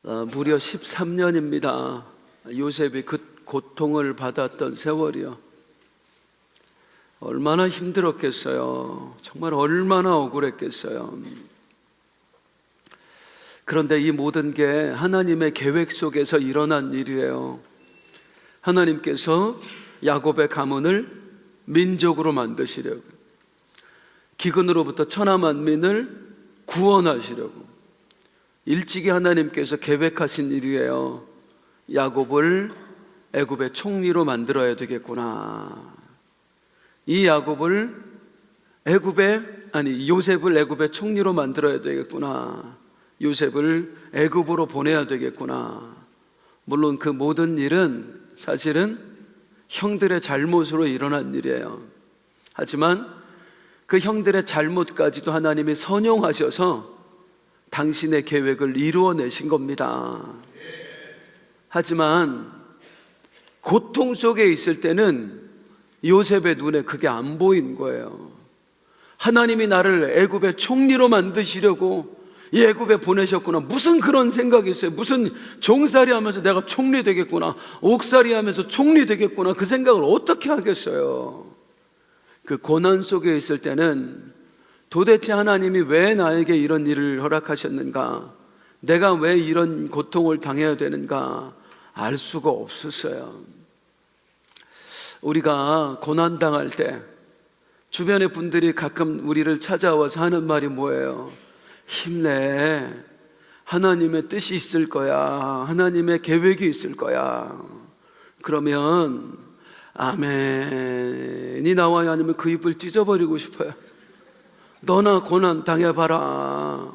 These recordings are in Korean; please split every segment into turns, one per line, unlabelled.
무려 13년입니다. 요셉이 그 고통을 받았던 세월이요. 얼마나 힘들었겠어요. 정말 얼마나 억울했겠어요. 그런데 이 모든 게 하나님의 계획 속에서 일어난 일이에요. 하나님께서 야곱의 가문을 민족으로 만드시려고, 기근으로부터 천하 만민을 구원하시려고 일찍이 하나님께서 계획하신 일이에요. 야곱을 애굽의 총리로 만들어야 되겠구나. 이 야곱을 요셉을 애굽의 총리로 만들어야 되겠구나. 요셉을 애굽으로 보내야 되겠구나. 물론 그 모든 일은 사실은 형들의 잘못으로 일어난 일이에요. 하지만 그 형들의 잘못까지도 하나님이 선용하셔서 당신의 계획을 이루어내신 겁니다. 하지만 고통 속에 있을 때는 요셉의 눈에 그게 안 보인 거예요. 하나님이 나를 애굽의 총리로 만드시려고 이 애굽에 보내셨구나. 무슨 그런 생각이 있어요. 무슨 종살이 하면서 내가 총리 되겠구나, 옥살이 하면서 총리 되겠구나, 그 생각을 어떻게 하겠어요. 그 고난 속에 있을 때는 도대체 하나님이 왜 나에게 이런 일을 허락하셨는가, 내가 왜 이런 고통을 당해야 되는가 알 수가 없었어요. 우리가 고난당할 때 주변의 분들이 가끔 우리를 찾아와서 하는 말이 뭐예요? 힘내, 하나님의 뜻이 있을 거야, 하나님의 계획이 있을 거야. 그러면 아멘이 나와야 하면 그 입을 찢어버리고 싶어요. 너나 고난 당해봐라.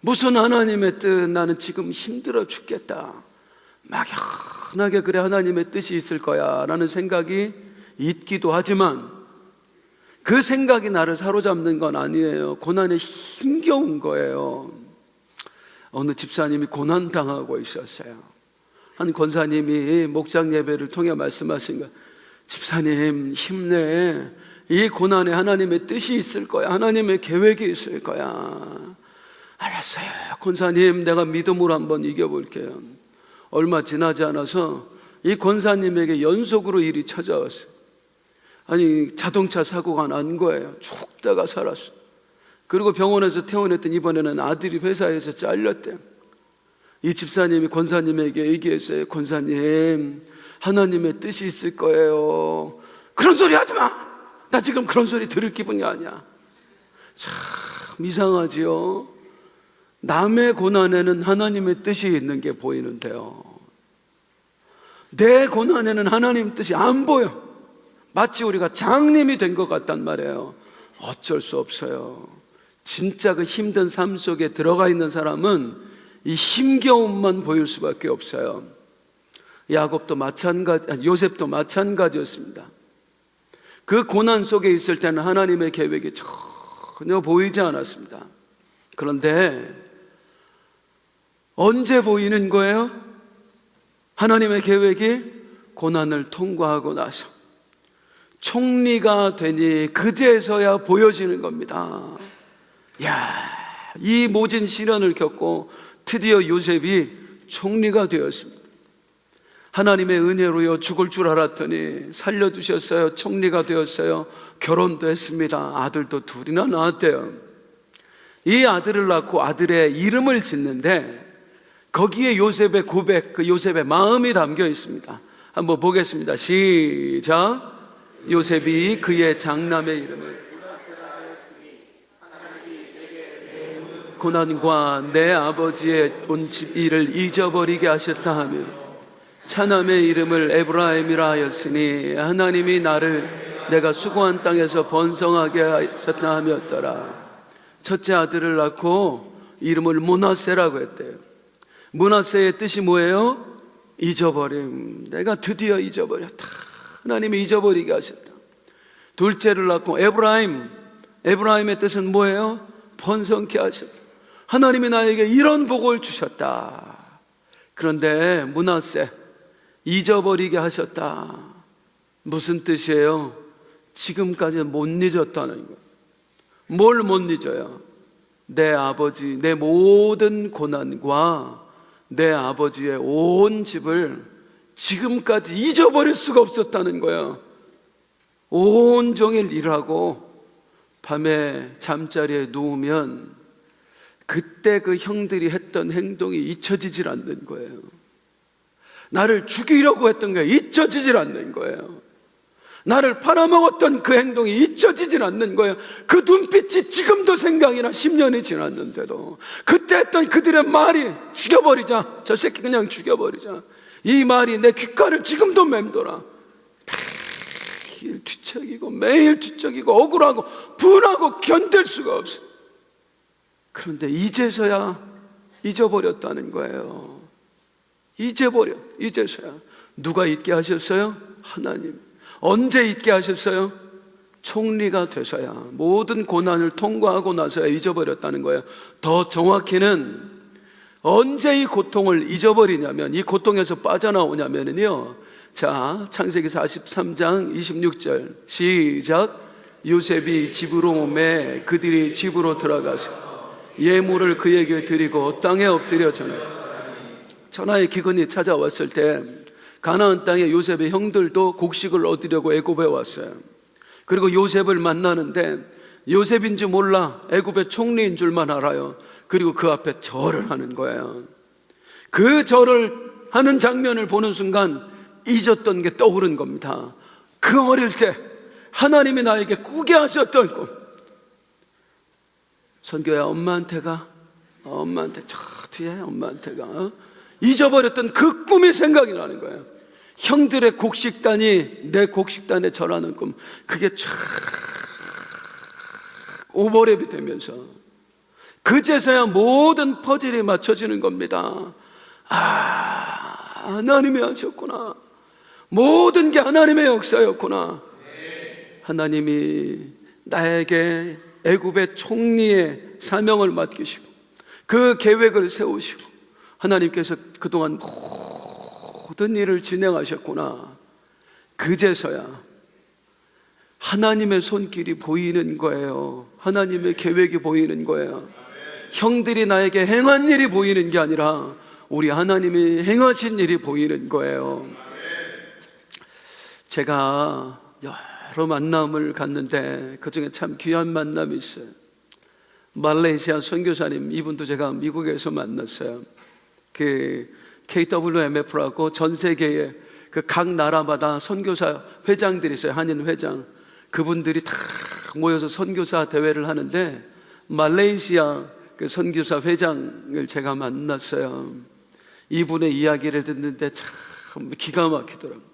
무슨 하나님의 뜻, 나는 지금 힘들어 죽겠다. 막연하게 그래 하나님의 뜻이 있을 거야 라는 생각이 있기도 하지만 그 생각이 나를 사로잡는 건 아니에요. 고난에 힘겨운 거예요. 어느 집사님이 고난당하고 있었어요. 한 권사님이 목장 예배를 통해 말씀하신 거예요. 집사님 힘내, 이 고난에 하나님의 뜻이 있을 거야, 하나님의 계획이 있을 거야. 알았어요 권사님, 내가 믿음으로 한번 이겨볼게요. 얼마 지나지 않아서 이 권사님에게 연속으로 일이 찾아왔어요. 아니 자동차 사고가 난 거예요. 죽다가 살았어요. 그리고 병원에서 퇴원했더니 이번에는 아들이 회사에서 잘렸대요. 이 집사님이 권사님에게 얘기했어요. 권사님, 하나님의 뜻이 있을 거예요. 그런 소리 하지 마. 나 지금 그런 소리 들을 기분이 아니야. 참 이상하지요. 남의 고난에는 하나님의 뜻이 있는 게 보이는데요, 내 고난에는 하나님 뜻이 안 보여. 마치 우리가 장님이 된 것 같단 말이에요. 어쩔 수 없어요. 진짜 그 힘든 삶 속에 들어가 있는 사람은 이 힘겨움만 보일 수밖에 없어요. 요셉도 마찬가지였습니다. 그 고난 속에 있을 때는 하나님의 계획이 전혀 보이지 않았습니다. 그런데 언제 보이는 거예요? 하나님의 계획이 고난을 통과하고 나서 총리가 되니 그제서야 보여지는 겁니다. 이 모진 시련을 겪고 드디어 요셉이 총리가 되었습니다. 하나님의 은혜로요, 죽을 줄 알았더니 살려두셨어요. 총리가 되었어요. 결혼도 했습니다. 아들도 둘이나 낳았대요. 이 아들을 낳고 아들의 이름을 짓는데 거기에 요셉의 고백, 그 요셉의 마음이 담겨 있습니다. 한번 보겠습니다. 시작. 요셉이 그의 장남의 이름을 고난과 내 아버지의 온 집 일을 잊어버리게 하셨다 하며 차남의 이름을 에브라임이라 하였으니 하나님이 나를 내가 수고한 땅에서 번성하게 하셨다 하였더라. 첫째 아들을 낳고 이름을 므낫세라고 했대요. 므낫세의 뜻이 뭐예요? 잊어버림. 내가 드디어 잊어버렸다. 하나님이 잊어버리게 하셨다. 둘째를 낳고 에브라임의 뜻은 뭐예요? 번성케 하셨다. 하나님이 나에게 이런 복을 주셨다. 그런데 므낫세, 잊어버리게 하셨다. 무슨 뜻이에요? 지금까지 못 잊었다는 거예요. 뭘 못 잊어요? 내 아버지, 내 모든 고난과 내 아버지의 온 집을 지금까지 잊어버릴 수가 없었다는 거야. 온종일 일하고 밤에 잠자리에 누우면 그때 그 형들이 했던 행동이 잊혀지질 않는 거예요. 나를 죽이려고 했던 게 잊혀지질 않는 거예요. 나를 팔아먹었던 그 행동이 잊혀지질 않는 거예요. 그 눈빛이 지금도 생각이 나. 10년이 지났는데도 그때 했던 그들의 말이 죽여버리자, 저 새끼 그냥 죽여버리자, 이 말이 내 귓가를 지금도 맴돌아. 매일 뒤척이고 매일 뒤척이고 억울하고 분하고 견딜 수가 없어. 그런데 이제서야 잊어버렸다는 거예요. 이제서야. 누가 잊게 하셨어요? 하나님. 언제 잊게 하셨어요? 총리가 되셔야, 모든 고난을 통과하고 나서야 잊어버렸다는 거예요. 더 정확히는 언제 이 고통을 잊어버리냐면, 이 고통에서 빠져나오냐면요, 자, 창세기 43장 26절 시작. 요셉이 집으로 오매 그들이 집으로 들어가서 예물을 그에게 드리고 땅에 엎드려 전하의 기근이 찾아왔을 때 가나안 땅에 요셉의 형들도 곡식을 얻으려고 애굽에 왔어요. 그리고 요셉을 만나는데 요셉인지 몰라 애굽의 총리인 줄만 알아요. 그리고 그 앞에 절을 하는 거예요. 그 절을 하는 장면을 보는 순간 잊었던 게 떠오른 겁니다. 그 어릴 때 하나님이 나에게 꾸게 하셨던 꿈. 선교야, 엄마한테 가. 엄마한테, 저 뒤에 엄마한테 가. 잊어버렸던 그 꿈이 생각이 나는 거예요. 형들의 곡식단이 내 곡식단에 절하는 꿈. 그게 쫙 오버랩이 되면서 그제서야 모든 퍼즐이 맞춰지는 겁니다. 하나님이 하셨구나. 모든 게 하나님의 역사였구나. 하나님이 나에게 애굽의 총리의 사명을 맡기시고 그 계획을 세우시고 하나님께서 그동안 모든 일을 진행하셨구나. 그제서야 하나님의 손길이 보이는 거예요. 하나님의 계획이 보이는 거예요. 형들이 나에게 행한 일이 보이는 게 아니라 우리 하나님이 행하신 일이 보이는 거예요. 제가 여러 만남을 갔는데 그중에 참 귀한 만남이 있어요. 말레이시아 선교사님, 이분도 제가 미국에서 만났어요. 그 KWMF라고 전 세계에 그 각 나라마다 선교사 회장들이 있어요. 한인 회장. 그분들이 다 모여서 선교사 대회를 하는데 말레이시아 그 선교사 회장을 제가 만났어요. 이분의 이야기를 듣는데 참 기가 막히더라고요.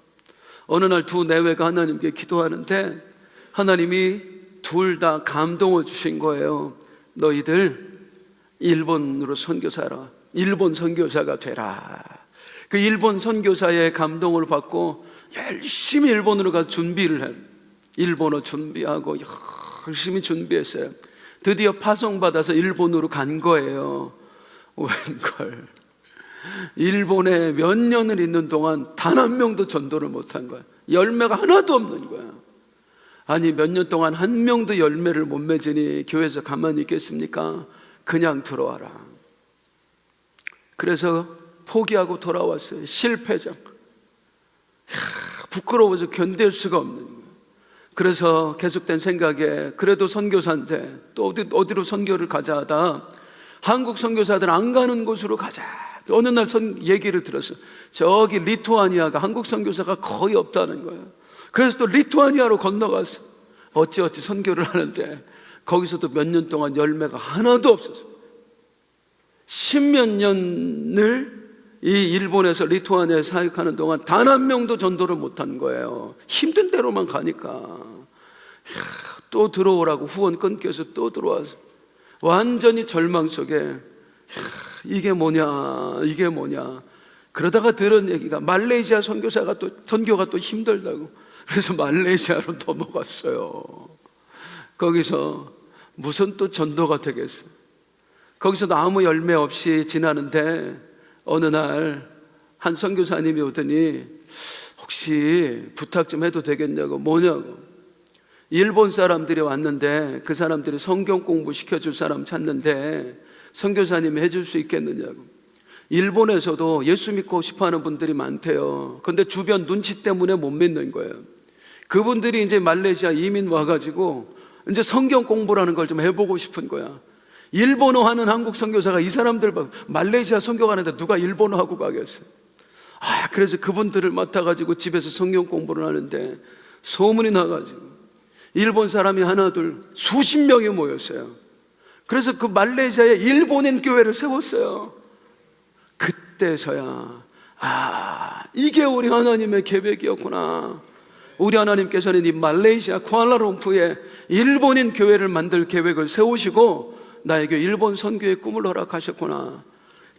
어느 날 두 내외가 하나님께 기도하는데 하나님이 둘 다 감동을 주신 거예요. 너희들 일본으로 선교사라. 일본 선교사가 되라. 그 일본 선교사의 감동을 받고 열심히 일본으로 가서 준비를 해요. 일본어 준비하고 열심히 준비했어요. 드디어 파송받아서 일본으로 간 거예요. 웬걸, 일본에 몇 년을 있는 동안 단 한 명도 전도를 못한 거야. 열매가 하나도 없는 거야. 아니, 몇 년 동안 한 명도 열매를 못 맺으니 교회에서 가만히 있겠습니까? 그냥 들어와라. 그래서 포기하고 돌아왔어요. 실패자. 부끄러워서 견딜 수가 없는 거예요. 그래서 계속된 생각에 그래도 선교사인데 또 어디로 선교를 가자 하다 한국 선교사들 안 가는 곳으로 가자. 어느 날 얘기를 들었어요. 저기 리투아니아가 한국 선교사가 거의 없다는 거예요. 그래서 또 리투아니아로 건너갔어. 어찌어찌 선교를 하는데 거기서도 몇 년 동안 열매가 하나도 없었어요. 10몇 년을 이 일본에서 리투아니아에 사역하는 동안 단 한 명도 전도를 못한 거예요. 힘든 대로만 가니까. 또 들어오라고 후원 끊겨서 또 들어와서 완전히 절망 속에 이게 뭐냐. 그러다가 들은 얘기가 말레이시아 선교가 또 힘들다고. 그래서 말레이시아로 넘어갔어요. 거기서 무슨 또 전도가 되겠어요. 거기서도 아무 열매 없이 지나는데 어느 날 한 선교사님이 오더니 혹시 부탁 좀 해도 되겠냐고. 뭐냐고. 일본 사람들이 왔는데 그 사람들이 성경 공부 시켜줄 사람 찾는데 선교사님이 해줄 수 있겠느냐고. 일본에서도 예수 믿고 싶어하는 분들이 많대요. 근데 주변 눈치 때문에 못 믿는 거예요. 그분들이 이제 말레이시아 이민 와가지고 이제 성경 공부라는 걸 좀 해보고 싶은 거야. 일본어 하는 한국 선교사가 이 사람들 말레이시아 선교 가는데 누가 일본어 하고 가겠어요? 그래서 그분들을 맡아가지고 집에서 성경 공부를 하는데 소문이 나가지고 일본 사람이 하나 둘 수십 명이 모였어요. 그래서 그 말레이시아에 일본인 교회를 세웠어요. 그때서야 이게 우리 하나님의 계획이었구나. 우리 하나님께서는 이 말레이시아 쿠알라룸푸르에 일본인 교회를 만들 계획을 세우시고 나에게 일본 선교의 꿈을 허락하셨구나.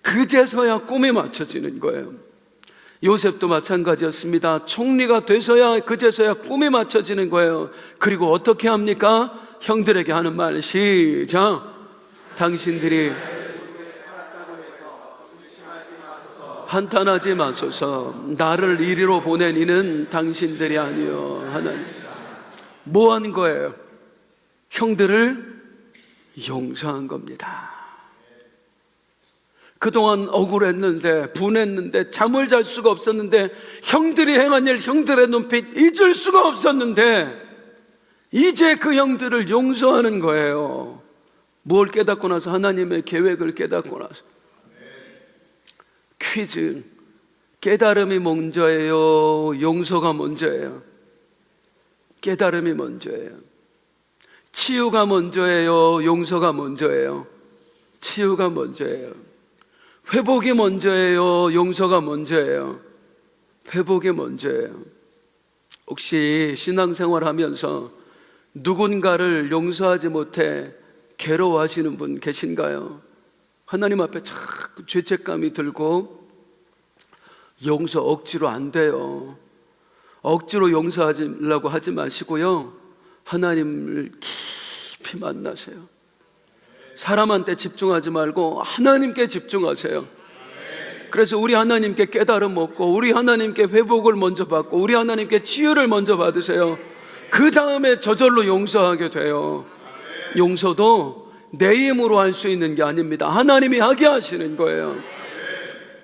그제서야 꿈이 맞춰지는 거예요. 요셉도 마찬가지였습니다. 총리가 돼서야 그제서야 꿈이 맞춰지는 거예요. 그리고 어떻게 합니까? 형들에게 하는 말 시작. 당신들이 한탄하지 마소서. 나를 이리로 보낸 이는 당신들이 아니요 하나님. 뭐 한 거예요? 형들을 용서한 겁니다. 그동안 억울했는데 분했는데 잠을 잘 수가 없었는데 형들이 행한 일 형들의 눈빛 잊을 수가 없었는데 이제 그 형들을 용서하는 거예요. 뭘 깨닫고 나서? 하나님의 계획을 깨닫고 나서. 퀴즈. 깨달음이 먼저예요? 용서가 먼저예요? 깨달음이 먼저예요. 치유가 먼저예요? 용서가 먼저예요? 치유가 먼저예요. 회복이 먼저예요? 용서가 먼저예요? 회복이 먼저예요. 혹시 신앙생활 하면서 누군가를 용서하지 못해 괴로워하시는 분 계신가요? 하나님 앞에 자꾸 죄책감이 들고 용서 억지로 안 돼요. 억지로 용서하려고 하지 마시고요, 하나님을 깊이 만나세요. 사람한테 집중하지 말고 하나님께 집중하세요. 그래서 우리 하나님께 깨달음 얻고 우리 하나님께 회복을 먼저 받고 우리 하나님께 치유를 먼저 받으세요. 그 다음에 저절로 용서하게 돼요. 용서도 내 힘으로 할 수 있는 게 아닙니다. 하나님이 하게 하시는 거예요.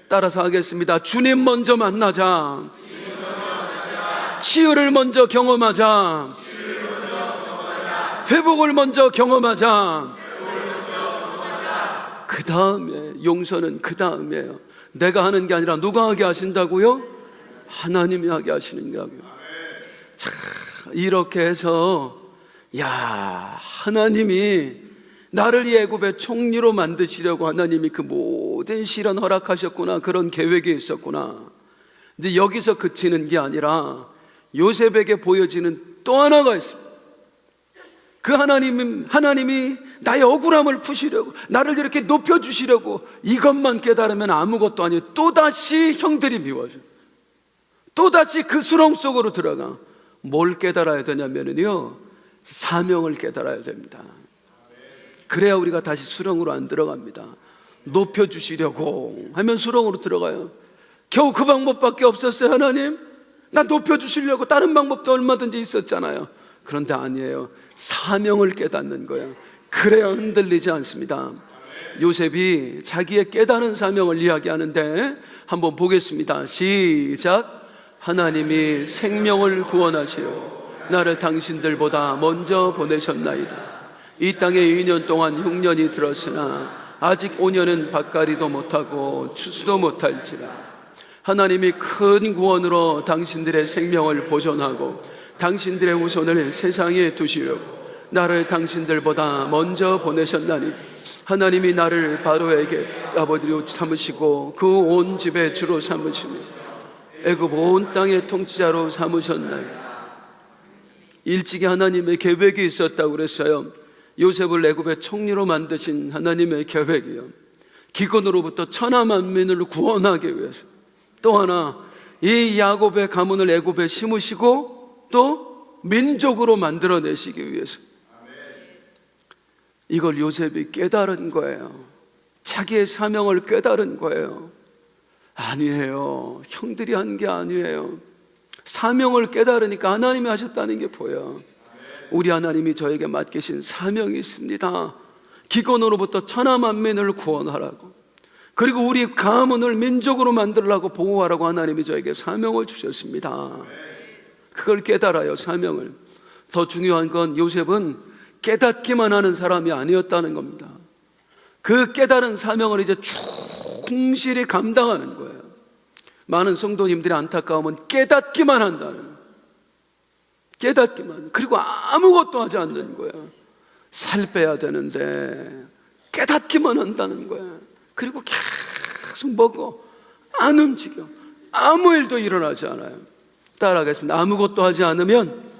따라서 하겠습니다. 주님 먼저 만나자. 치유를 먼저 경험하자. 회복을 먼저 경험하자. 그 다음에 용서는 그 다음이에요. 내가 하는 게 아니라 누가 하게 하신다고요? 하나님이 하게 하시는 거고요. 자, 이렇게 해서 하나님이 나를 이 애굽의 총리로 만드시려고 하나님이 그 모든 시련 허락하셨구나. 그런 계획이 있었구나. 근데 여기서 그치는 게 아니라 요셉에게 보여지는 또 하나가 있습니다. 그 하나님이 나의 억울함을 푸시려고, 나를 이렇게 높여주시려고, 이것만 깨달으면 아무것도 아니에요. 또다시 형들이 미워져. 또다시 그 수렁 속으로 들어가. 뭘 깨달아야 되냐면요, 사명을 깨달아야 됩니다. 그래야 우리가 다시 수렁으로 안 들어갑니다. 높여주시려고 하면 수렁으로 들어가요. 겨우 그 방법밖에 없었어요. 하나님, 나 높여주시려고 다른 방법도 얼마든지 있었잖아요. 그런데 아니에요. 사명을 깨닫는 거예요. 그래야 흔들리지 않습니다. 요셉이 자기의 깨달은 사명을 이야기하는데 한번 보겠습니다. 시작. 하나님이 생명을 구원하시어 나를 당신들보다 먼저 보내셨나이다. 이 땅에 2년 동안 흉년이 들었으나 아직 5년은 밭갈이도 못하고 추수도 못할지라. 하나님이 큰 구원으로 당신들의 생명을 보존하고 당신들의 후손을 세상에 두시려고 나를 당신들보다 먼저 보내셨나니 하나님이 나를 바로에게 아버지로 삼으시고 그 온 집의 주로 삼으시며 애굽 온 땅의 통치자로 삼으셨나이다. 일찍이 하나님의 계획이 있었다고 그랬어요. 요셉을 애굽의 총리로 만드신 하나님의 계획이요, 기근으로부터 천하 만민을 구원하기 위해서, 또 하나 이 야곱의 가문을 애굽에 심으시고 또 민족으로 만들어내시기 위해서. 이걸 요셉이 깨달은 거예요. 자기의 사명을 깨달은 거예요. 아니에요. 형들이 한 게 아니에요. 사명을 깨달으니까 하나님이 하셨다는 게 보여요. 우리 하나님이 저에게 맡기신 사명이 있습니다. 기근으로부터 천하 만민을 구원하라고. 그리고 우리 가문을 민족으로 만들라고 보호하라고 하나님이 저에게 사명을 주셨습니다. 그걸 깨달아요, 사명을. 더 중요한 건 요셉은 깨닫기만 하는 사람이 아니었다는 겁니다. 그 깨달은 사명을 이제 충실히 감당하는 거예요. 많은 성도님들의 안타까움은 깨닫기만 한다는 거예요. 깨닫기만. 그리고 아무것도 하지 않는 거예요. 살 빼야 되는데 깨닫기만 한다는 거예요. 그리고 계속 먹어. 안 움직여. 아무 일도 일어나지 않아요. 따라하겠습니다. 아무것도 하지 않으면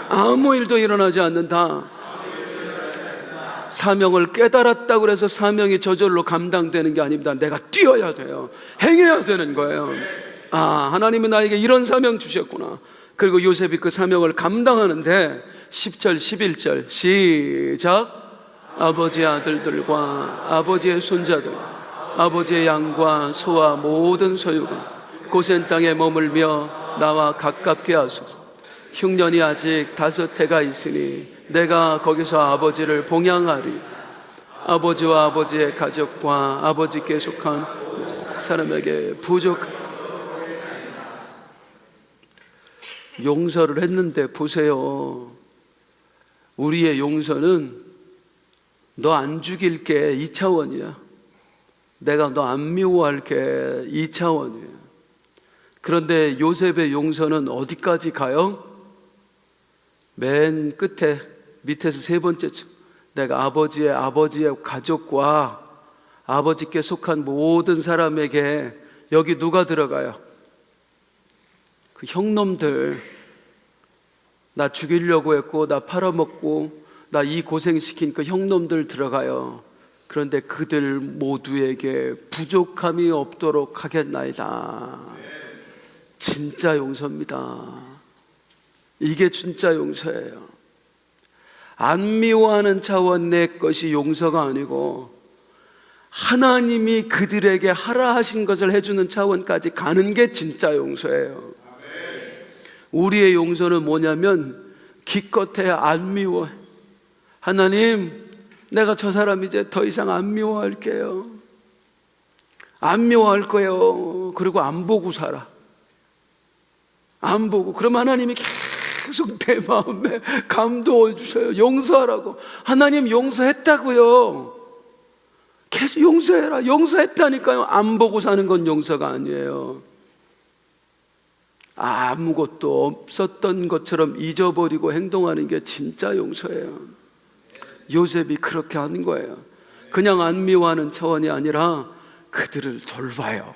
아무 일도 일어나지 않는다. 사명을 깨달았다고 해서 사명이 저절로 감당되는 게 아닙니다. 내가 뛰어야 돼요. 행해야 되는 거예요. 아, 하나님이 나에게 이런 사명 주셨구나. 그리고 요셉이 그 사명을 감당하는데 10절 11절 시작. 아버지의 아들들과 아버지의 손자들, 아버지의 양과 소와 모든 소유가 고센 땅에 머물며 나와 가깝게 하소서. 흉년이 아직 5해가 있으니 내가 거기서 아버지를 봉양하리. 아버지와 아버지의 가족과 아버지께 속한 사람에게 부족한 용서를 했는데 보세요. 우리의 용서는 너 안 죽일게 2차원이야. 내가 너 안 미워할게 2차원이에요. 그런데 요셉의 용서는 어디까지 가요? 맨 끝에 밑에서 3번째쯤 내가 아버지의 가족과 아버지께 속한 모든 사람에게 여기 누가 들어가요? 그 형놈들 나 죽이려고 했고 나 팔아먹고 나 이 고생시킨 그 형놈들 들어가요. 그런데 그들 모두에게 부족함이 없도록 하겠나이다. 진짜 용서입니다. 이게 진짜 용서예요. 안 미워하는 차원 내 것이 용서가 아니고 하나님이 그들에게 하라 하신 것을 해주는 차원까지 가는 게 진짜 용서예요. 우리의 용서는 뭐냐면 기껏해야 안 미워해. 하나님, 내가 저 사람 이제 더 이상 안 미워할게요. 안 미워할 거예요. 그리고 안 보고 살아. 안 보고. 그럼 하나님이 계속 내 마음에 감동을 주셔요. 용서하라고. 하나님 용서했다고요. 계속 용서해라. 용서했다니까요. 안 보고 사는 건 용서가 아니에요. 아무것도 없었던 것처럼 잊어버리고 행동하는 게 진짜 용서예요. 요셉이 그렇게 하는 거예요. 그냥 안 미워하는 차원이 아니라 그들을 돌봐요.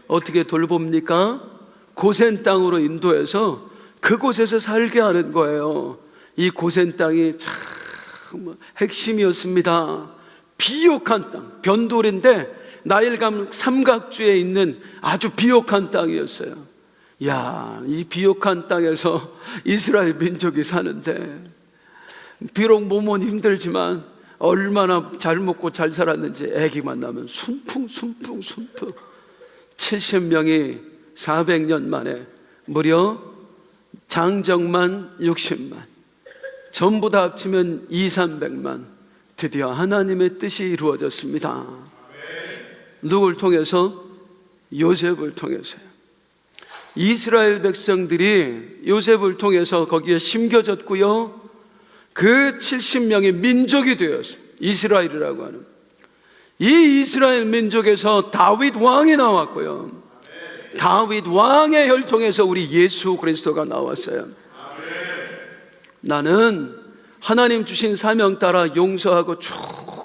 어떻게 돌봅니까? 고센 땅으로 인도해서 그곳에서 살게 하는 거예요. 이 고센 땅이 참 핵심이었습니다. 비옥한 땅, 변돌인데 나일강 삼각주에 있는 아주 비옥한 땅이었어요. 야, 이 비옥한 땅에서 이스라엘 민족이 사는데 비록 몸은 힘들지만 얼마나 잘 먹고 잘 살았는지 아기만 나면 순풍 70명이 400년 만에 무려 장정만 60만, 전부 다 합치면 200~300만. 드디어 하나님의 뜻이 이루어졌습니다. 누굴 통해서? 요셉을 통해서요. 이스라엘 백성들이 요셉을 통해서 거기에 심겨졌고요, 그 70명의 민족이 되었어요. 이스라엘이라고 하는 이 이스라엘 민족에서 다윗 왕이 나왔고요, 다윗 왕의 혈통에서 우리 예수 그리스도가 나왔어요. 나는 하나님 주신 사명 따라 용서하고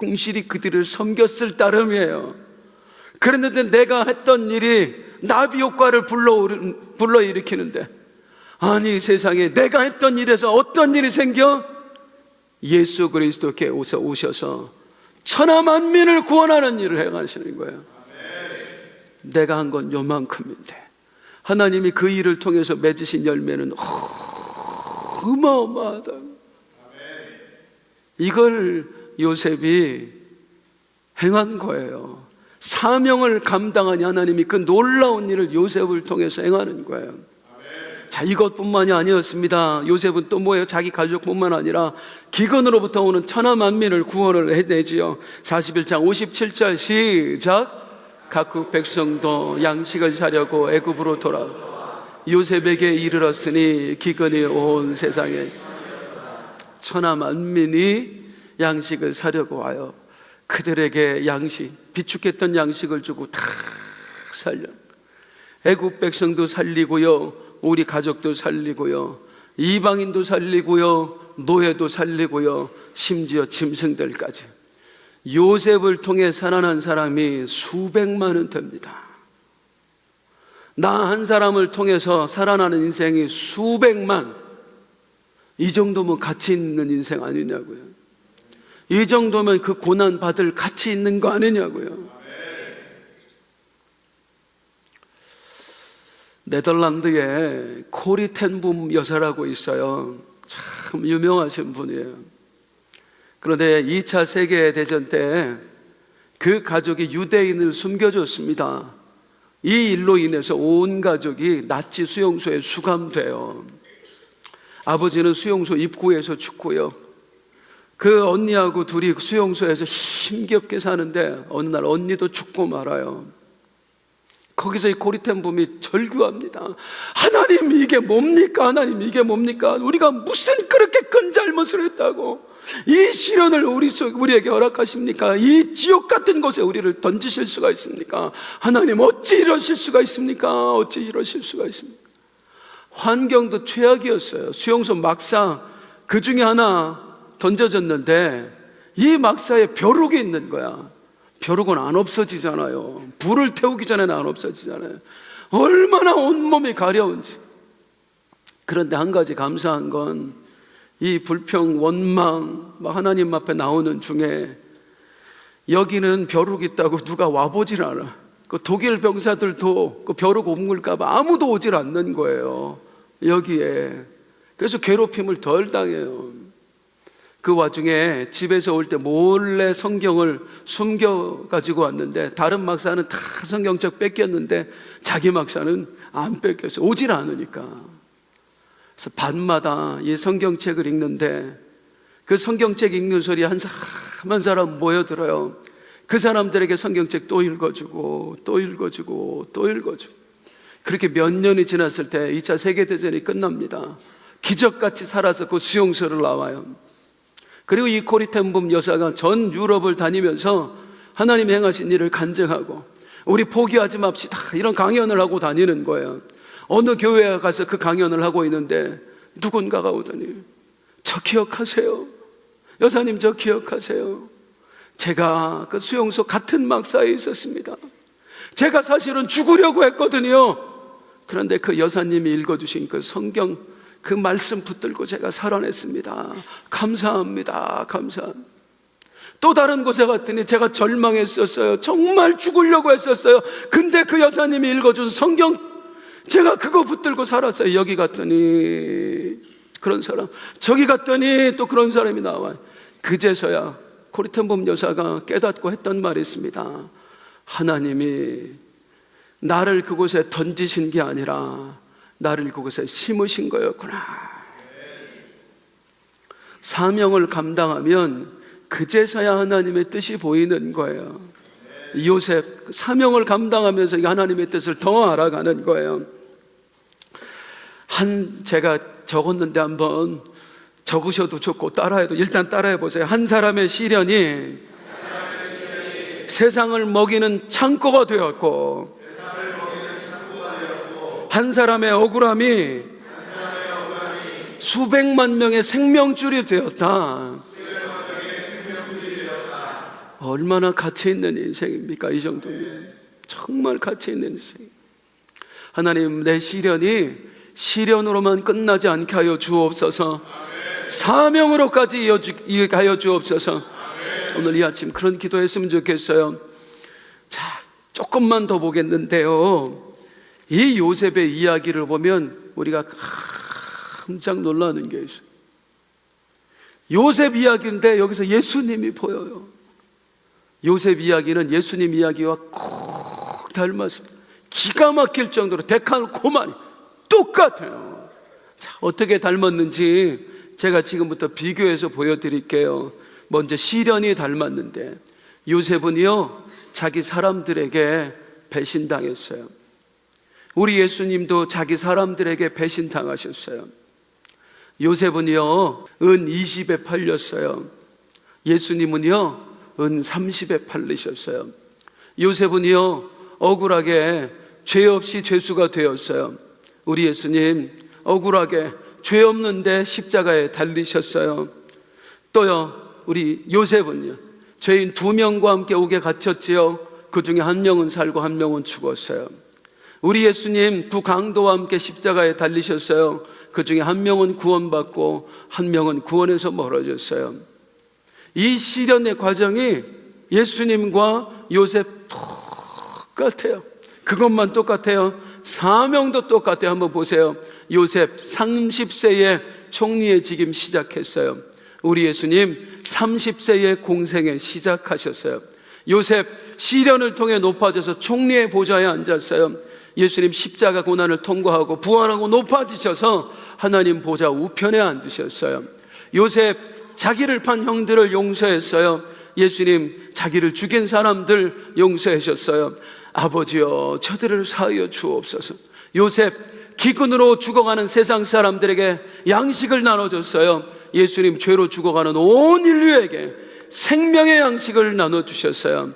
충실히 그들을 섬겼을 따름이에요. 그랬는데 내가 했던 일이 나비 효과를 불러일으키는데, 아니 세상에 내가 했던 일에서 어떤 일이 생겨? 예수 그리스도께 오셔서 천하 만민을 구원하는 일을 행하시는 거예요. 내가 한 건 요만큼인데 하나님이 그 일을 통해서 맺으신 열매는 어마어마하다. 이걸 요셉이 행한 거예요. 사명을 감당하니 하나님이 그 놀라운 일을 요셉을 통해서 행하는 거예요. 자, 자, 이것뿐만이 아니었습니다. 요셉은 또 뭐예요? 자기 가족뿐만 아니라 기근으로부터 오는 천하 만민을 구원을 해내지요. 41장 57절 시작. 각국 백성도 양식을 사려고 애굽으로 돌아 요셉에게 이르렀으니 기근이 온 세상에 천하 만민이 양식을 사려고 와요. 그들에게 양식, 비축했던 양식을 주고 다 살려. 애굽 백성도 살리고요, 우리 가족도 살리고요, 이방인도 살리고요, 노예도 살리고요, 심지어 짐승들까지. 요셉을 통해 살아난 사람이 수백만은 됩니다. 나 한 사람을 통해서 살아나는 인생이 수백만. 이 정도면 가치 있는 인생 아니냐고요. 이 정도면 그 고난 받을 가치 있는 거 아니냐고요. 네덜란드에 코리 텐붐 여사라고 있어요. 참 유명하신 분이에요. 그런데 2차 세계대전 때 그 가족이 유대인을 숨겨줬습니다. 이 일로 인해서 온 가족이 나치 수용소에 수감돼요. 아버지는 수용소 입구에서 죽고요, 그 언니하고 둘이 수용소에서 힘겹게 사는데 어느 날 언니도 죽고 말아요. 거기서 이 코리텐붐이 절규합니다. 하나님, 이게 뭡니까? 하나님, 이게 뭡니까? 우리가 무슨 그렇게 큰 잘못을 했다고 이 시련을 우리에게 허락하십니까? 이 지옥 같은 곳에 우리를 던지실 수가 있습니까? 하나님, 어찌 이러실 수가 있습니까? 어찌 이러실 수가 있습니까? 환경도 최악이었어요. 수용소 막사 그 중에 하나 던져졌는데 이 막사에 벼룩이 있는 거야. 벼룩은 안 없어지잖아요. 불을 태우기 전에는 안 없어지잖아요. 얼마나 온몸이 가려운지. 그런데 한 가지 감사한 건 이 불평, 원망 막 하나님 앞에 나오는 중에 여기는 벼룩 있다고 누가 와보질 않아. 그 독일 병사들도 그 벼룩 옮을까 봐 아무도 오질 않는 거예요, 여기에. 그래서 괴롭힘을 덜 당해요. 그 와중에 집에서 올 때 몰래 성경을 숨겨 가지고 왔는데 다른 막사는 다 성경책 뺏겼는데 자기 막사는 안 뺏겼어요. 오질 않으니까. 그래서 밤마다 이 성경책을 읽는데 그 성경책 읽는 소리 한 사람 한 사람 모여들어요. 그 사람들에게 성경책 또 읽어주고 또 읽어주고 또 읽어주고. 그렇게 몇 년이 지났을 때 2차 세계대전이 끝납니다. 기적같이 살아서 그 수용소를 나와요. 그리고 이 코리텐붐 여사가 전 유럽을 다니면서 하나님이 행하신 일을 간증하고 우리 포기하지 맙시다 이런 강연을 하고 다니는 거예요. 어느 교회에 가서 그 강연을 하고 있는데 누군가가 오더니 저 기억하세요? 여사님, 저 기억하세요? 제가 그 수용소 같은 막사에 있었습니다. 제가 사실은 죽으려고 했거든요. 그런데 그 여사님이 읽어주신 그 성경 그 말씀 붙들고 제가 살아냈습니다. 감사합니다. 감사합니다. 또 다른 곳에 갔더니 제가 절망했었어요. 정말 죽으려고 했었어요. 근데 그 여사님이 읽어준 성경 제가 그거 붙들고 살았어요. 여기 갔더니 그런 사람, 저기 갔더니 또 그런 사람이 나와요. 그제서야 코리텐붐 여사가 깨닫고 했던 말이 있습니다. 하나님이 나를 그곳에 던지신 게 아니라 나를 그곳에 심으신 거였구나. 사명을 감당하면 그제서야 하나님의 뜻이 보이는 거예요. 요셉 사명을 감당하면서 하나님의 뜻을 더 알아가는 거예요. 제가 적었는데 한번 적으셔도 좋고 따라해도 일단 따라해 보세요. 한 사람의 시련이 세상을 먹이는 창고가 되었고 한 사람의 억울함이 수백만 명의 생명줄이 되었다. 얼마나 가치 있는 인생입니까? 이 정도면 정말 가치 있는 인생. 하나님, 내 시련이 시련으로만 끝나지 않게 하여 주옵소서. 사명으로까지 이어가게 하여 주옵소서. 오늘 이 아침 그런 기도했으면 좋겠어요. 자, 조금만 더 보겠는데요, 이 요셉의 이야기를 보면 우리가 깜짝 놀라는 게 있어요. 요셉 이야기인데 여기서 예수님이 보여요. 요셉 이야기는 예수님 이야기와 꼭 닮았습니다. 기가 막힐 정도로 데칼코마니 똑같아요. 자, 어떻게 닮았는지 제가 지금부터 비교해서 보여드릴게요. 먼저 시련이 닮았는데, 요셉은요 자기 사람들에게 배신당했어요. 우리 예수님도 자기 사람들에게 배신당하셨어요. 요셉은요 은 20에 팔렸어요. 예수님은요 은 30에 팔리셨어요. 요셉은요 억울하게 죄 없이 죄수가 되었어요. 우리 예수님 억울하게 죄 없는데 십자가에 달리셨어요. 또요 우리 요셉은요 죄인 2명과 함께 옥에 갇혔지요. 그 중에 1명은 살고 1명은 죽었어요. 우리 예수님 2 강도와 함께 십자가에 달리셨어요. 그 중에 1명은 구원받고 1명은 구원에서 멀어졌어요. 이 시련의 과정이 예수님과 요셉 똑같아요. 그것만 똑같아요. 사명도 똑같아요. 한번 보세요. 요셉 30세에 총리의 직임 시작했어요. 우리 예수님 30세에 공생에 시작하셨어요. 요셉 시련을 통해 높아져서 총리의 보좌에 앉았어요. 예수님 십자가 고난을 통과하고 부활하고 높아지셔서 하나님 보좌 우편에 앉으셨어요. 요셉 자기를 판 형들을 용서했어요. 예수님 자기를 죽인 사람들 용서하셨어요. 아버지여 저들을 사하여 주옵소서. 요셉 기근으로 죽어가는 세상 사람들에게 양식을 나눠줬어요. 예수님 죄로 죽어가는 온 인류에게 생명의 양식을 나눠주셨어요.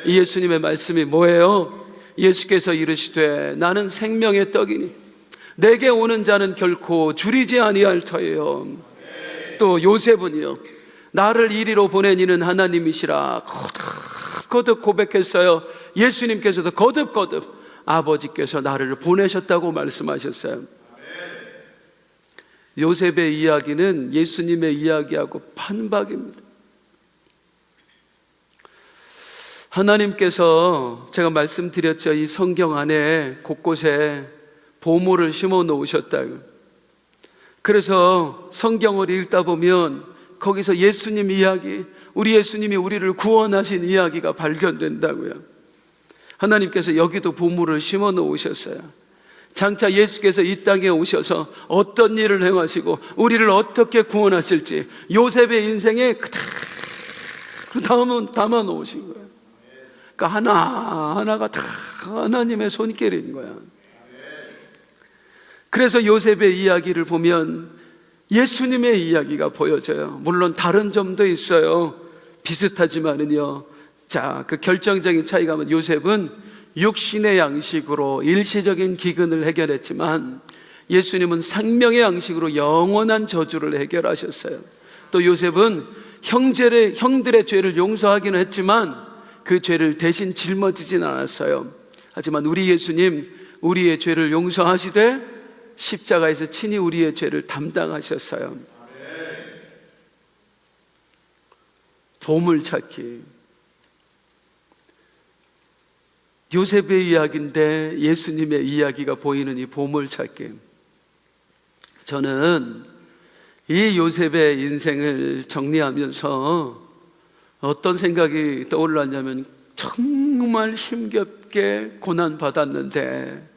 이 예수님의 말씀이 뭐예요? 예수께서 이르시되 나는 생명의 떡이니 내게 오는 자는 결코 줄이지 아니할 터예요. 또 요셉은요 나를 이리로 보낸 이는 하나님이시라 거듭 고백했어요. 예수님께서도 거듭 아버지께서 나를 보내셨다고 말씀하셨어요. 요셉의 이야기는 예수님의 이야기하고 반박입니다. 하나님께서 제가 말씀드렸죠. 이 성경 안에 곳곳에 보물을 심어 놓으셨다고. 그래서 성경을 읽다 보면 거기서 예수님 이야기, 우리 예수님이 우리를 구원하신 이야기가 발견된다고요. 하나님께서 여기도 보물을 심어 놓으셨어요. 장차 예수께서 이 땅에 오셔서 어떤 일을 행하시고 우리를 어떻게 구원하실지 요셉의 인생에 그대로 담아 놓으신 거예요. 그러니까 하나하나가 다 하나님의 손길인 거야. 그래서 요셉의 이야기를 보면 예수님의 이야기가 보여져요. 물론 다른 점도 있어요. 비슷하지만은요. 자, 그 결정적인 차이가 뭐냐면 요셉은 육신의 양식으로 일시적인 기근을 해결했지만 예수님은 생명의 양식으로 영원한 저주를 해결하셨어요. 또 요셉은 형들의 죄를 용서하기는 했지만 그 죄를 대신 짊어지진 않았어요. 하지만 우리 예수님 우리의 죄를 용서하시되 십자가에서 친히 우리의 죄를 담당하셨어요. 보물찾기. 요셉의 이야기인데 예수님의 이야기가 보이는 이 보물찾기. 저는 이 요셉의 인생을 정리하면서 어떤 생각이 떠올랐냐면 정말 힘겹게 고난받았는데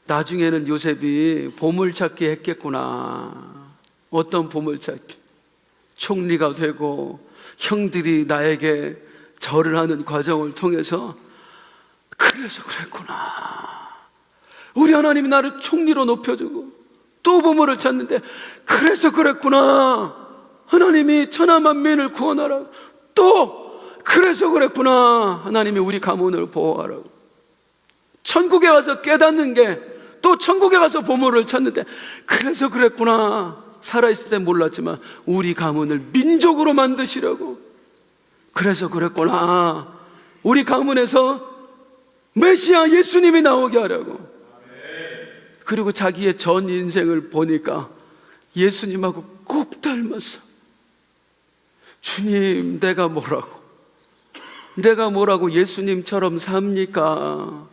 나중에는 요셉이 보물찾기 했겠구나. 어떤 보물찾기? 총리가 되고 형들이 나에게 절을 하는 과정을 통해서 그래서 그랬구나. 우리 하나님이 나를 총리로 높여주고 또 보물을 찾는데 그래서 그랬구나. 하나님이 천하 만민을 구원하라고 또 그래서 그랬구나. 하나님이 우리 가문을 보호하라고. 천국에 가서 깨닫는 게 또 천국에 가서 보물을 찾는데 그래서 그랬구나. 살아있을 땐 몰랐지만 우리 가문을 민족으로 만드시려고 그래서 그랬구나. 우리 가문에서 메시아 예수님이 나오게 하려고. 그리고 자기의 전 인생을 보니까 예수님하고 꼭 닮았어. 주님 내가 뭐라고 예수님처럼 삽니까?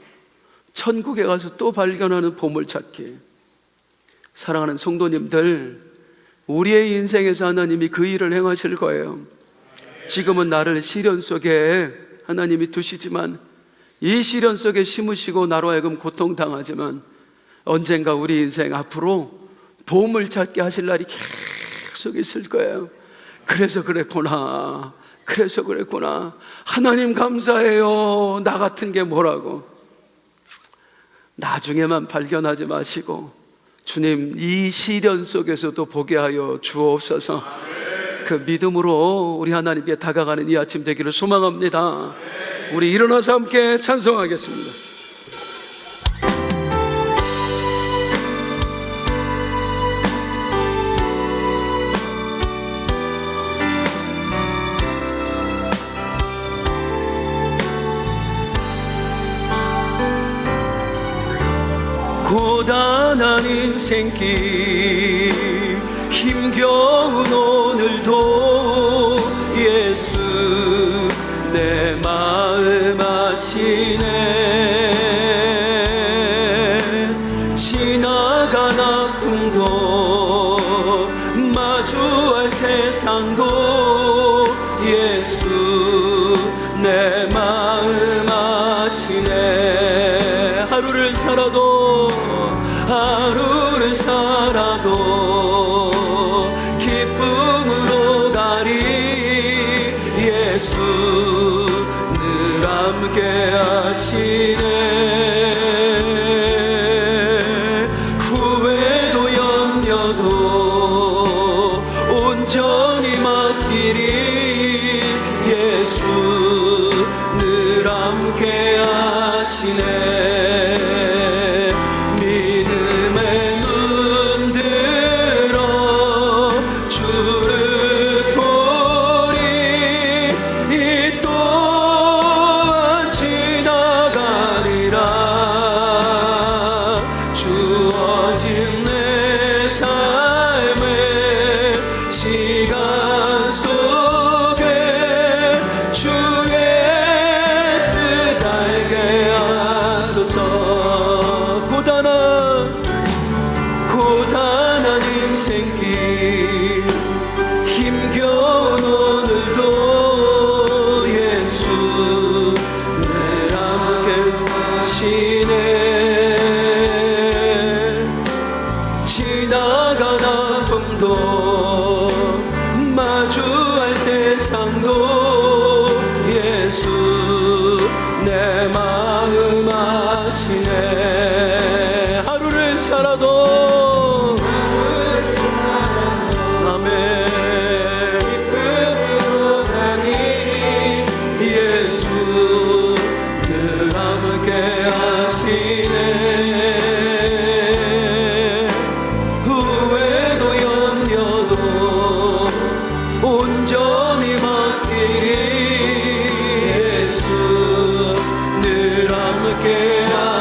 천국에 가서 또 발견하는 보물찾기. 사랑하는 성도님들, 우리의 인생에서 하나님이 그 일을 행하실 거예요. 지금은 나를 시련 속에 하나님이 두시지만 이 시련 속에 심으시고 나로 하여금 고통당하지만 언젠가 우리 인생 앞으로 보물 찾게 하실 날이 계속 있을 거예요. 그래서 그랬구나. 그래서 그랬구나. 하나님 감사해요. 나 같은 게 뭐라고. 나중에만 발견하지 마시고 주님 이 시련 속에서도 보게 하여 주옵소서. 그 믿음으로 우리 하나님께 다가가는 이 아침 되기를 소망합니다. 우리 일어나서 함께 찬송하겠습니다. 고단한 인생길 힘겨운 오늘도 예수 내 마음 아시네. 지나간 아픔도 마주할 세상도 예수 내 마음 아시네. 하루를 살아도 기쁨으로 가리. 예수 늘 함께 하시네. 후회도 염려도 온전히 맡기리. 예수 늘 함께 하시네. 고단한 인생길 힘겨운 오늘도 예수 내 함께 하시네. 지나간 아픔도 마주할 세상도 예수 내 마음 아시네. 하루를 살아도 아멘. 기쁨으로 가니 예수 늘 함께 하시네. 후회도 염려도 온전히 맡기리. 예수 늘 함께 하시네.